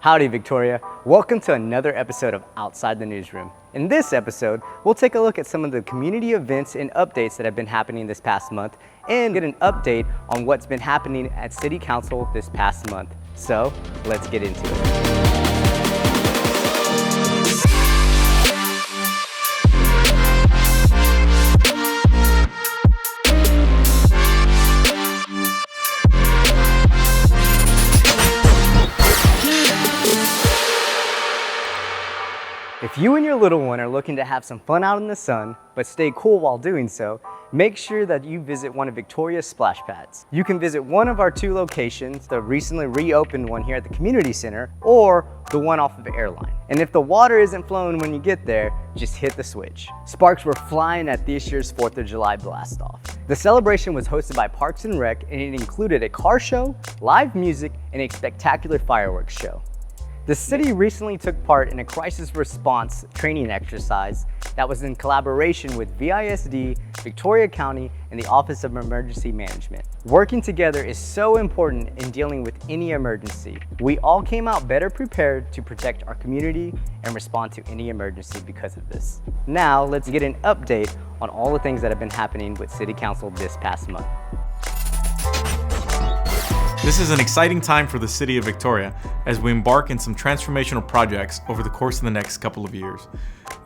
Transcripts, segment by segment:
Howdy, Victoria. Welcome to another episode of Outside the Newsroom. In this episode, we'll take a look at some of the community events and updates that have been happening this past month and get an update on what's been happening at City Council this past month. So, let's get into it. If you and your little one are looking to have some fun out in the sun, but stay cool while doing so, make sure that you visit one of Victoria's splash pads. You can visit one of our two locations, the recently reopened one here at the community center, or the one off of Airline. And if the water isn't flowing when you get there, just hit the switch. Sparks were flying at this year's 4th of July blast off. The celebration was hosted by Parks and Rec, and it included a car show, live music, and a spectacular fireworks show. The city recently took part in a crisis response training exercise that was in collaboration with VISD, Victoria County, and the Office of Emergency Management. Working together is so important in dealing with any emergency. We all came out better prepared to protect our community and respond to any emergency because of this. Now, let's get an update on all the things that have been happening with City Council this past month. This is an exciting time for the city of Victoria as we embark in some transformational projects over the course of the next couple of years.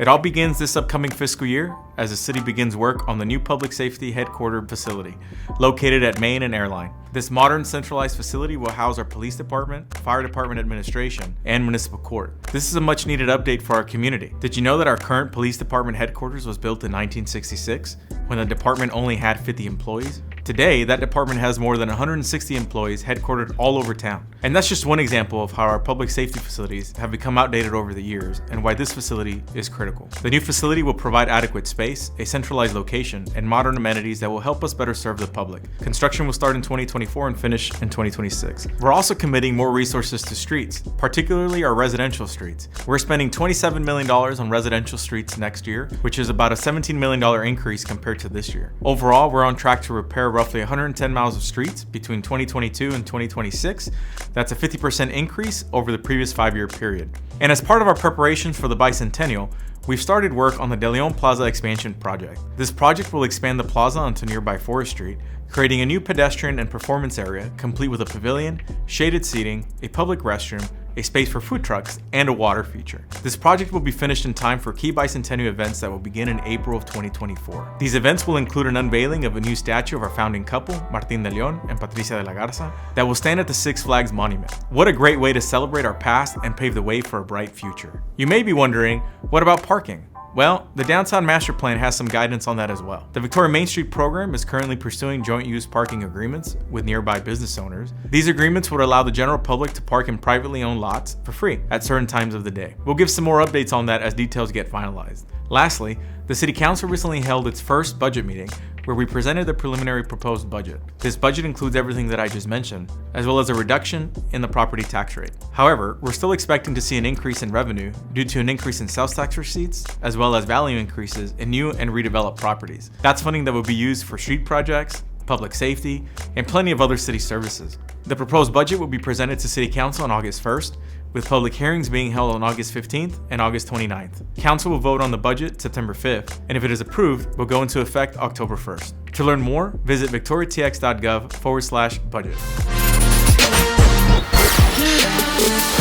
It all begins this upcoming fiscal year as the city begins work on the new public safety headquarters facility located at Main and Airline. This modern centralized facility will house our police department, fire department administration, and municipal court. This is a much needed update for our community. Did you know that our current police department headquarters was built in 1966 when the department only had 50 employees? Today, that department has more than 160 employees headquartered all over town. And that's just one example of how our public safety facilities have become outdated over the years and why this facility is critical. The new facility will provide adequate space, a centralized location, and modern amenities that will help us better serve the public. Construction will start in 2024 and finish in 2026. We're also committing more resources to streets, particularly our residential streets. We're spending $27 million on residential streets next year, which is about a $17 million increase compared to this year. Overall, we're on track to repair roughly 110 miles of streets between 2022 and 2026. That's a 50% increase over the previous 5-year period. And as part of our preparations for the bicentennial, we've started work on the DeLeon Plaza expansion project. This project will expand the plaza onto nearby Forest Street, creating a new pedestrian and performance area complete with a pavilion, shaded seating, a public restroom, a space for food trucks, and a water feature. This project will be finished in time for key bicentennial events that will begin in April of 2024. These events will include an unveiling of a new statue of our founding couple, Martín DeLeon and Patricia de la Garza, that will stand at the Six Flags Monument. What a great way to celebrate our past and pave the way for a bright future. You may be wondering, what about parking? Well, the Downtown Master Plan has some guidance on that as well. The Victoria Main Street program is currently pursuing joint use parking agreements with nearby business owners. These agreements would allow the general public to park in privately owned lots for free at certain times of the day. We'll give some more updates on that as details get finalized. Lastly, the City Council recently held its first budget meeting where we presented the preliminary proposed budget. This budget includes everything that I just mentioned, as well as a reduction in the property tax rate. However, we're still expecting to see an increase in revenue due to an increase in sales tax receipts, as well as value increases in new and redeveloped properties. That's funding that will be used for street projects, public safety, and plenty of other city services. The proposed budget will be presented to City Council on August 1st, with public hearings being held on August 15th and August 29th. Council will vote on the budget September 5th, and if it is approved, will go into effect October 1st. To learn more, visit victoriatx.gov/budget.